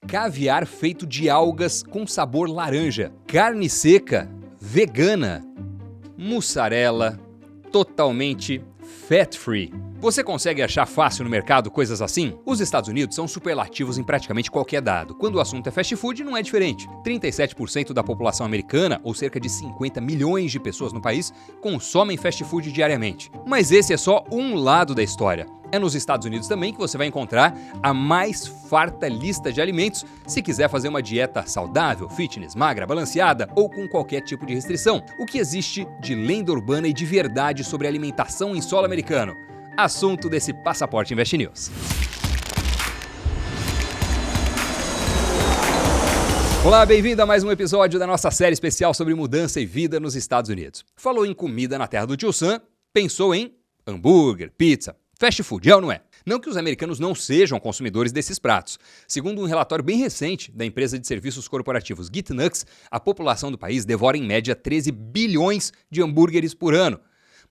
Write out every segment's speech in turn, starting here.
caviar feito de algas com sabor laranja, carne seca, vegana, mussarela, totalmente fat-free. Você consegue achar fácil no mercado coisas assim? Os Estados Unidos são superlativos em praticamente qualquer dado. Quando o assunto é fast food, não é diferente. 37% da população americana, ou cerca de 50 milhões de pessoas no país, consomem fast food diariamente. Mas esse é só um lado da história. É nos Estados Unidos também que você vai encontrar a mais farta lista de alimentos se quiser fazer uma dieta saudável, fitness, magra, balanceada ou com qualquer tipo de restrição. O que existe de lenda urbana e de verdade sobre alimentação em solo americano? Assunto desse Passaporte Invest News. Olá, bem-vindo a mais um episódio da nossa série especial sobre mudança e vida nos Estados Unidos. Falou em comida na terra do tio Sam, pensou em hambúrguer, pizza, fast food, é ou não é? Não que os americanos não sejam consumidores desses pratos. Segundo um relatório bem recente da empresa de serviços corporativos GeekNuts, a população do país devora em média 13 bilhões de hambúrgueres por ano.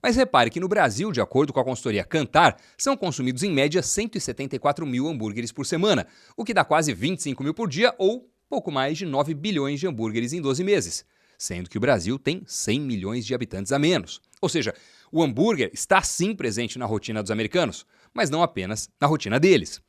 Mas repare que no Brasil, de acordo com a consultoria Kantar, são consumidos em média 174 mil hambúrgueres por semana, o que dá quase 25 mil por dia ou pouco mais de 9 bilhões de hambúrgueres em 12 meses, sendo que o Brasil tem 100 milhões de habitantes a menos. Ou seja, o hambúrguer está sim presente na rotina dos americanos, mas não apenas na rotina deles.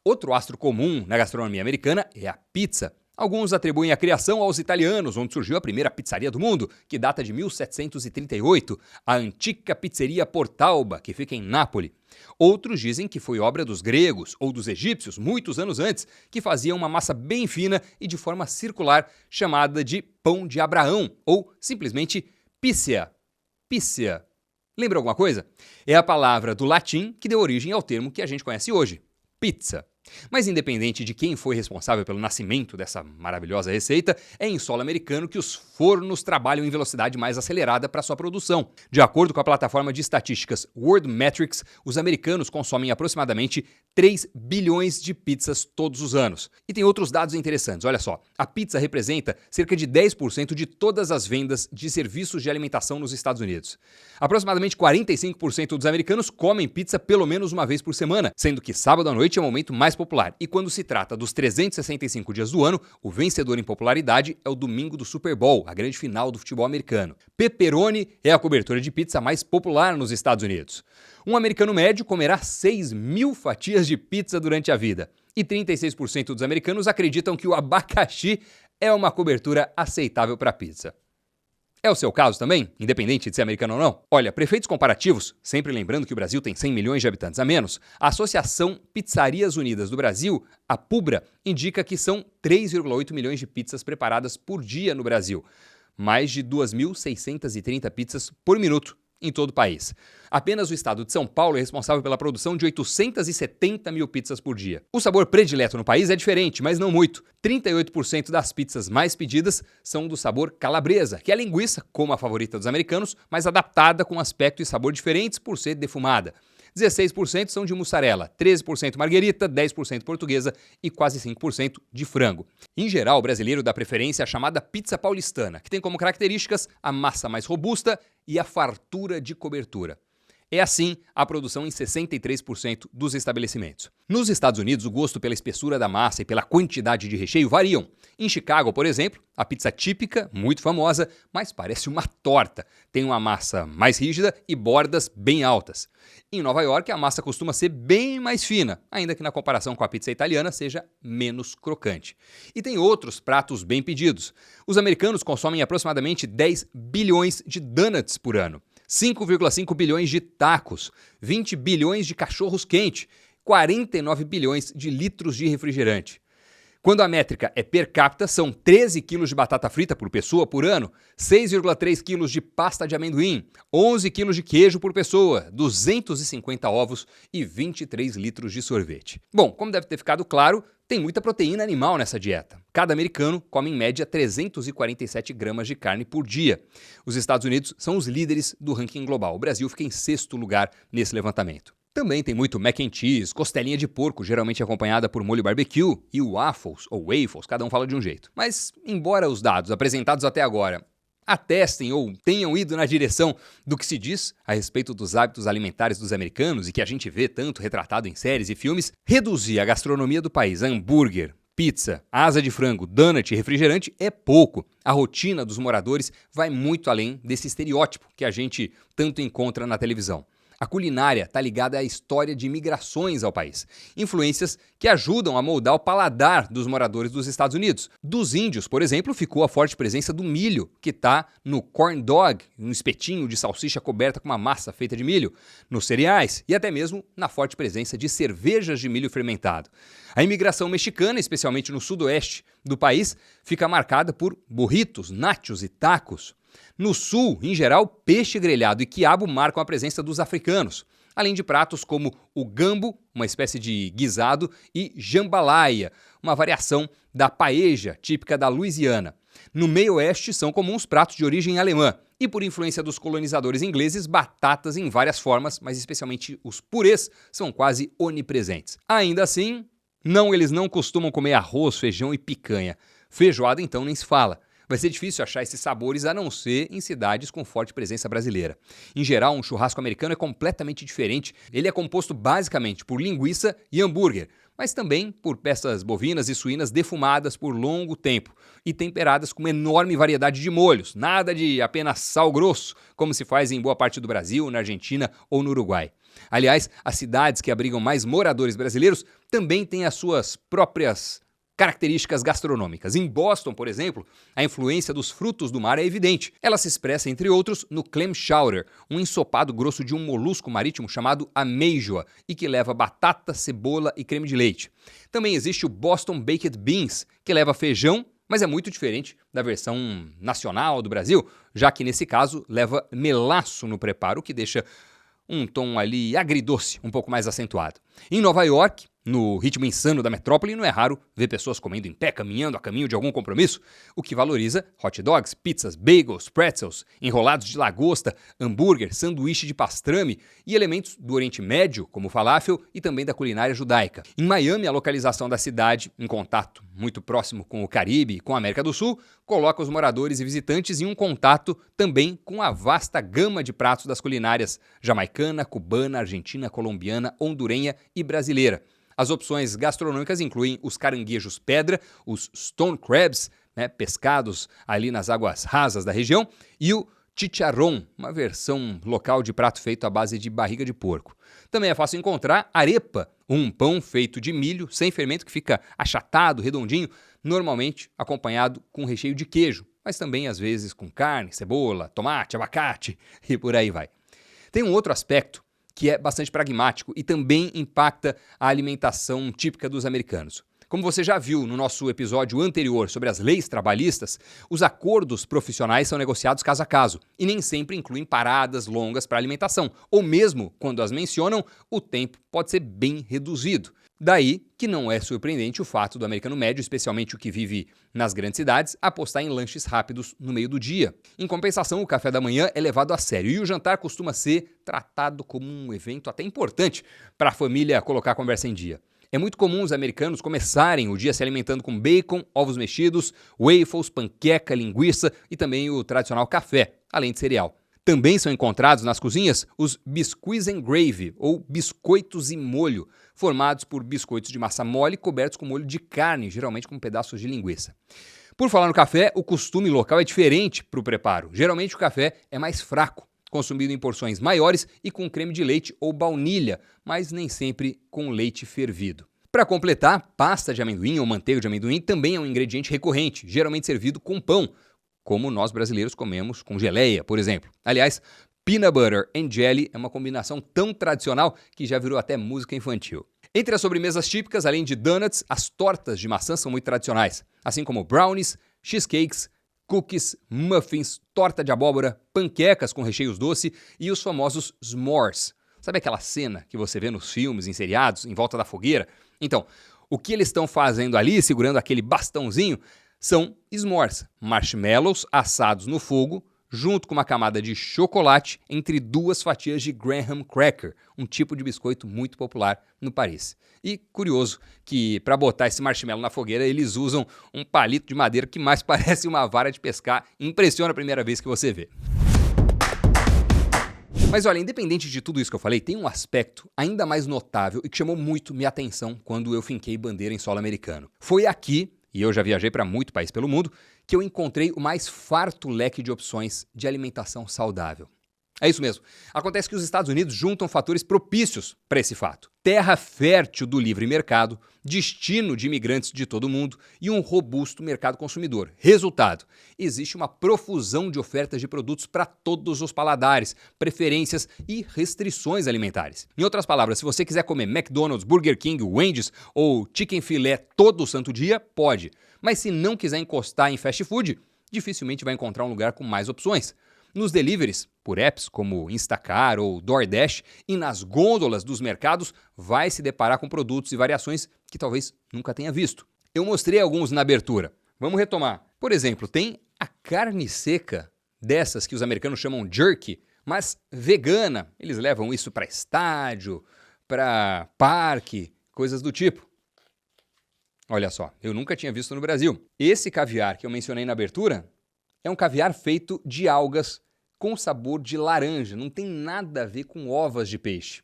Outro astro comum na gastronomia americana é a pizza. Alguns atribuem a criação aos italianos, onde surgiu a primeira pizzaria do mundo, que data de 1738, a Antica Pizzeria Portalba, que fica em Nápoles. Outros dizem que foi obra dos gregos ou dos egípcios, muitos anos antes, que faziam uma massa bem fina e de forma circular, chamada de pão de Abraão, ou simplesmente pizza. Pizza. Lembra alguma coisa? É a palavra do latim que deu origem ao termo que a gente conhece hoje, pizza. Mas independente de quem foi responsável pelo nascimento dessa maravilhosa receita, é em solo americano que os fornos trabalham em velocidade mais acelerada para sua produção. De acordo com a plataforma de estatísticas World Metrics, os americanos consomem aproximadamente 3 bilhões de pizzas todos os anos. E tem outros dados interessantes, olha só. A pizza representa cerca de 10% de todas as vendas de serviços de alimentação nos Estados Unidos. Aproximadamente 45% dos americanos comem pizza pelo menos uma vez por semana, sendo que sábado à noite é o momento mais popular. E quando se trata dos 365 dias do ano, o vencedor em popularidade é o domingo do Super Bowl, a grande final do futebol americano. Pepperoni é a cobertura de pizza mais popular nos Estados Unidos. Um americano médio comerá 6 mil fatias de pizza durante a vida. E 36% dos americanos acreditam que o abacaxi é uma cobertura aceitável para pizza. É o seu caso também, independente de ser americano ou não? Olha, para efeitos comparativos, sempre lembrando que o Brasil tem 100 milhões de habitantes a menos, a Associação Pizzarias Unidas do Brasil, a PUBRA, indica que são 3,8 milhões de pizzas preparadas por dia no Brasil. Mais de 2.630 pizzas por minuto em todo o país. Apenas o estado de São Paulo é responsável pela produção de 870 mil pizzas por dia. O sabor predileto no país é diferente, mas não muito. 38% das pizzas mais pedidas são do sabor calabresa, que é a linguiça, como a favorita dos americanos, mas adaptada com aspecto e sabor diferentes por ser defumada. 16% são de mussarela, 13% marguerita, 10% portuguesa e quase 5% de frango. Em geral, o brasileiro dá preferência à chamada pizza paulistana, que tem como características a massa mais robusta e a fartura de cobertura. É assim a produção em 63% dos estabelecimentos. Nos Estados Unidos, o gosto pela espessura da massa e pela quantidade de recheio variam. Em Chicago, por exemplo, a pizza típica, muito famosa, mas parece uma torta. Tem uma massa mais rígida e bordas bem altas. Em Nova York, a massa costuma ser bem mais fina, ainda que na comparação com a pizza italiana seja menos crocante. E tem outros pratos bem pedidos. Os americanos consomem aproximadamente 10 bilhões de donuts por ano. 5,5 bilhões de tacos, 20 bilhões de cachorros quentes, 49 bilhões de litros de refrigerante. Quando a métrica é per capita, são 13 quilos de batata frita por pessoa por ano, 6,3 quilos de pasta de amendoim, 11 quilos de queijo por pessoa, 250 ovos e 23 litros de sorvete. Bom, como deve ter ficado claro, tem muita proteína animal nessa dieta. Cada americano come em média 347 gramas de carne por dia. Os Estados Unidos são os líderes do ranking global. O Brasil fica em 6º lugar nesse levantamento. Também tem muito mac and cheese, costelinha de porco, geralmente acompanhada por molho barbecue, e waffles, ou waffles, cada um fala de um jeito. Mas, embora os dados apresentados até agora atestem ou tenham ido na direção do que se diz a respeito dos hábitos alimentares dos americanos e que a gente vê tanto retratado em séries e filmes, reduzir a gastronomia do país a hambúrguer, pizza, asa de frango, donut e refrigerante é pouco. A rotina dos moradores vai muito além desse estereótipo que a gente tanto encontra na televisão. A culinária está ligada à história de migrações ao país, influências que ajudam a moldar o paladar dos moradores dos Estados Unidos. Dos índios, por exemplo, ficou a forte presença do milho, que está no corn dog, um espetinho de salsicha coberta com uma massa feita de milho, nos cereais e até mesmo na forte presença de cervejas de milho fermentado. A imigração mexicana, especialmente no sudoeste do país, fica marcada por burritos, nachos e tacos. No sul, em geral, peixe grelhado e quiabo marcam a presença dos africanos, além de pratos como o gambo, uma espécie de guisado, e jambalaya, uma variação da paella, típica da Louisiana. No meio oeste são comuns pratos de origem alemã e, por influência dos colonizadores ingleses, batatas em várias formas, mas especialmente os purês são quase onipresentes. Ainda assim, eles não costumam comer arroz, feijão e picanha. Feijoada então nem se fala. Vai ser difícil achar esses sabores a não ser em cidades com forte presença brasileira. Em geral, um churrasco americano é completamente diferente. Ele é composto basicamente por linguiça e hambúrguer, mas também por peças bovinas e suínas defumadas por longo tempo e temperadas com uma enorme variedade de molhos, nada de apenas sal grosso, como se faz em boa parte do Brasil, na Argentina ou no Uruguai. Aliás, as cidades que abrigam mais moradores brasileiros também têm as suas próprias características gastronômicas. Em Boston, por exemplo, a influência dos frutos do mar é evidente. Ela se expressa, entre outros, no clam chowder, um ensopado grosso de um molusco marítimo chamado ameijoa e que leva batata, cebola e creme de leite. Também existe o Boston Baked Beans, que leva feijão, mas é muito diferente da versão nacional do Brasil, já que nesse caso leva melaço no preparo, o que deixa um tom ali agridoce, um pouco mais acentuado. Em Nova York, no ritmo insano da metrópole, não é raro ver pessoas comendo em pé, caminhando a caminho de algum compromisso, o que valoriza hot dogs, pizzas, bagels, pretzels, enrolados de lagosta, hambúrguer, sanduíche de pastrame e elementos do Oriente Médio, como o falafel, e também da culinária judaica. Em Miami, a localização da cidade, em contato muito próximo com o Caribe e com a América do Sul, coloca os moradores e visitantes em um contato também com a vasta gama de pratos das culinárias jamaicana, cubana, argentina, colombiana, hondurenha e brasileira. As opções gastronômicas incluem os caranguejos pedra, os stone crabs, pescados ali nas águas rasas da região, e o chicharrón, uma versão local de prato feito à base de barriga de porco. Também é fácil encontrar arepa, um pão feito de milho sem fermento que fica achatado, redondinho, normalmente acompanhado com recheio de queijo, mas também às vezes com carne, cebola, tomate, abacate e por aí vai. Tem um outro aspecto que é bastante pragmático e também impacta a alimentação típica dos americanos. Como você já viu no nosso episódio anterior sobre as leis trabalhistas, os acordos profissionais são negociados caso a caso e nem sempre incluem paradas longas para alimentação, ou mesmo quando as mencionam, o tempo pode ser bem reduzido. Daí que não é surpreendente o fato do americano médio, especialmente o que vive nas grandes cidades, apostar em lanches rápidos no meio do dia. Em compensação, o café da manhã é levado a sério e o jantar costuma ser tratado como um evento até importante para a família colocar a conversa em dia. É muito comum os americanos começarem o dia se alimentando com bacon, ovos mexidos, waffles, panqueca, linguiça e também o tradicional café, além de cereal. Também são encontrados nas cozinhas os biscuits and gravy, ou biscoitos e molho, formados por biscoitos de massa mole cobertos com molho de carne, geralmente com pedaços de linguiça. Por falar no café, o costume local é diferente para o preparo. Geralmente o café é mais fraco, consumido em porções maiores e com creme de leite ou baunilha, mas nem sempre com leite fervido. Para completar, pasta de amendoim ou manteiga de amendoim também é um ingrediente recorrente, geralmente servido com pão, como nós brasileiros comemos com geleia, por exemplo. Aliás, peanut butter and jelly é uma combinação tão tradicional que já virou até música infantil. Entre as sobremesas típicas, além de donuts, as tortas de maçã são muito tradicionais, assim como brownies, cheesecakes, cookies, muffins, torta de abóbora, panquecas com recheios doce e os famosos s'mores. Sabe aquela cena que você vê nos filmes, em seriados, em volta da fogueira? Então, o que eles estão fazendo ali, segurando aquele bastãozinho, são s'mores, marshmallows assados no fogo, junto com uma camada de chocolate entre duas fatias de graham cracker, um tipo de biscoito muito popular no Paris. E curioso que para botar esse marshmallow na fogueira eles usam um palito de madeira que mais parece uma vara de pescar. Impressiona a primeira vez que você vê. Mas olha, independente de tudo isso que eu falei, tem um aspecto ainda mais notável e que chamou muito minha atenção quando eu finquei bandeira em solo americano. Foi aqui, e eu já viajei para muito país pelo mundo, que eu encontrei o mais farto leque de opções de alimentação saudável. É isso mesmo. Acontece que os Estados Unidos juntam fatores propícios para esse fato. Terra fértil do livre mercado, destino de imigrantes de todo o mundo e um robusto mercado consumidor. Resultado: existe uma profusão de ofertas de produtos para todos os paladares, preferências e restrições alimentares. Em outras palavras, se você quiser comer McDonald's, Burger King, Wendy's ou Chicken Filé todo santo dia, pode. Mas se não quiser encostar em fast food, dificilmente vai encontrar um lugar com mais opções. Nos deliveries, por apps como Instacart ou DoorDash, e nas gôndolas dos mercados, vai se deparar com produtos e variações que talvez nunca tenha visto. Eu mostrei alguns na abertura. Vamos retomar. Por exemplo, tem a carne seca, dessas que os americanos chamam jerky, mas vegana. Eles levam isso para estádio, para parque, coisas do tipo. Olha só, eu nunca tinha visto no Brasil. Esse caviar que eu mencionei na abertura é um caviar feito de algas com sabor de laranja, não tem nada a ver com ovas de peixe.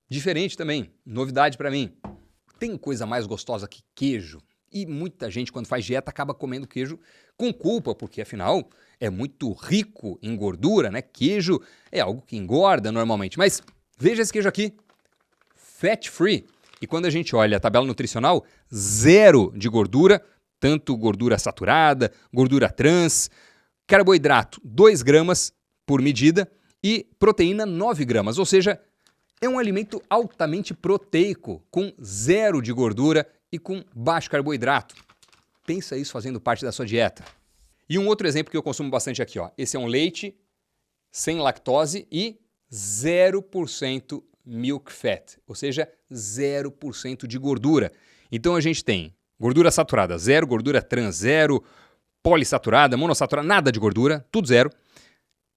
Diferente também, novidade para mim. Tem coisa mais gostosa que queijo. E muita gente, quando faz dieta, acaba comendo queijo com culpa, porque afinal é muito rico em gordura, né? Queijo é algo que engorda normalmente. Mas veja esse queijo aqui, fat free. E quando a gente olha a tabela nutricional, 0 de gordura, tanto gordura saturada, gordura trans, carboidrato 2 gramas por medida e proteína 9 gramas, ou seja, é um alimento altamente proteico, com 0 de gordura e com baixo carboidrato. Pensa isso fazendo parte da sua dieta. E um outro exemplo que eu consumo bastante aqui, ó. Esse é um leite sem lactose e 0% milk fat, ou seja, 0% de gordura. Então a gente tem gordura saturada 0, gordura trans 0, polissaturada, monossaturada, nada de gordura, tudo 0.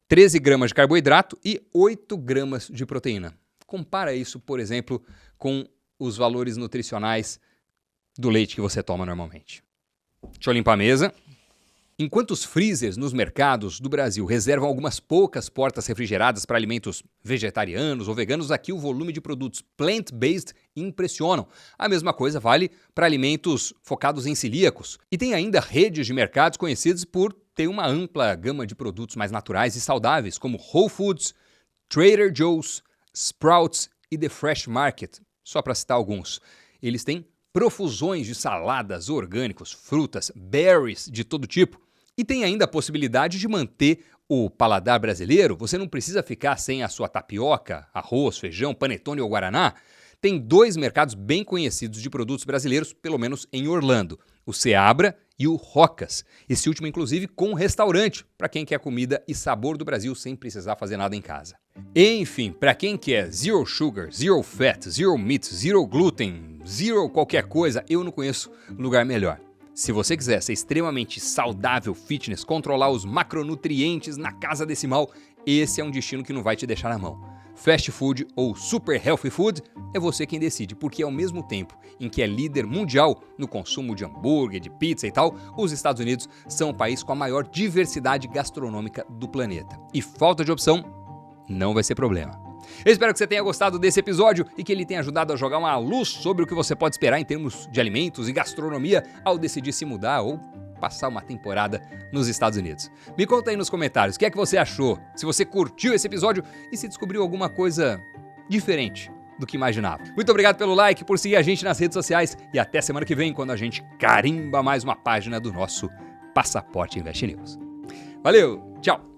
13 gramas de carboidrato e 8 gramas de proteína. Compara isso, por exemplo, com os valores nutricionais do leite que você toma normalmente. Deixa eu limpar a mesa. Enquanto os freezers nos mercados do Brasil reservam algumas poucas portas refrigeradas para alimentos vegetarianos ou veganos, aqui o volume de produtos plant-based impressionam. A mesma coisa vale para alimentos focados em celíacos. E tem ainda redes de mercados conhecidas por ter uma ampla gama de produtos mais naturais e saudáveis, como Whole Foods, Trader Joe's, Sprouts e The Fresh Market, só para citar alguns. Eles têm profusões de saladas, orgânicos, frutas, berries de todo tipo. E tem ainda a possibilidade de manter o paladar brasileiro. Você não precisa ficar sem a sua tapioca, arroz, feijão, panetone ou guaraná. Tem 2 mercados bem conhecidos de produtos brasileiros, pelo menos em Orlando, o Seabra e o Rocas. Esse último, inclusive, com um restaurante, para quem quer comida e sabor do Brasil sem precisar fazer nada em casa. Enfim, para quem quer zero sugar, zero fat, zero meat, zero glúten, zero qualquer coisa, eu não conheço lugar melhor. Se você quiser ser extremamente saudável, fitness, controlar os macronutrientes na casa decimal, esse é um destino que não vai te deixar na mão. Fast food ou super healthy food é você quem decide, porque ao mesmo tempo em que é líder mundial no consumo de hambúrguer, de pizza e tal, os Estados Unidos são o país com a maior diversidade gastronômica do planeta. E falta de opção não vai ser problema. Eu espero que você tenha gostado desse episódio e que ele tenha ajudado a jogar uma luz sobre o que você pode esperar em termos de alimentos e gastronomia ao decidir se mudar ou passar uma temporada nos Estados Unidos. Me conta aí nos comentários o que é que você achou, se você curtiu esse episódio e se descobriu alguma coisa diferente do que imaginava. Muito obrigado pelo like, por seguir a gente nas redes sociais e até semana que vem, quando a gente carimba mais uma página do nosso Passaporte Invest News. Valeu, tchau!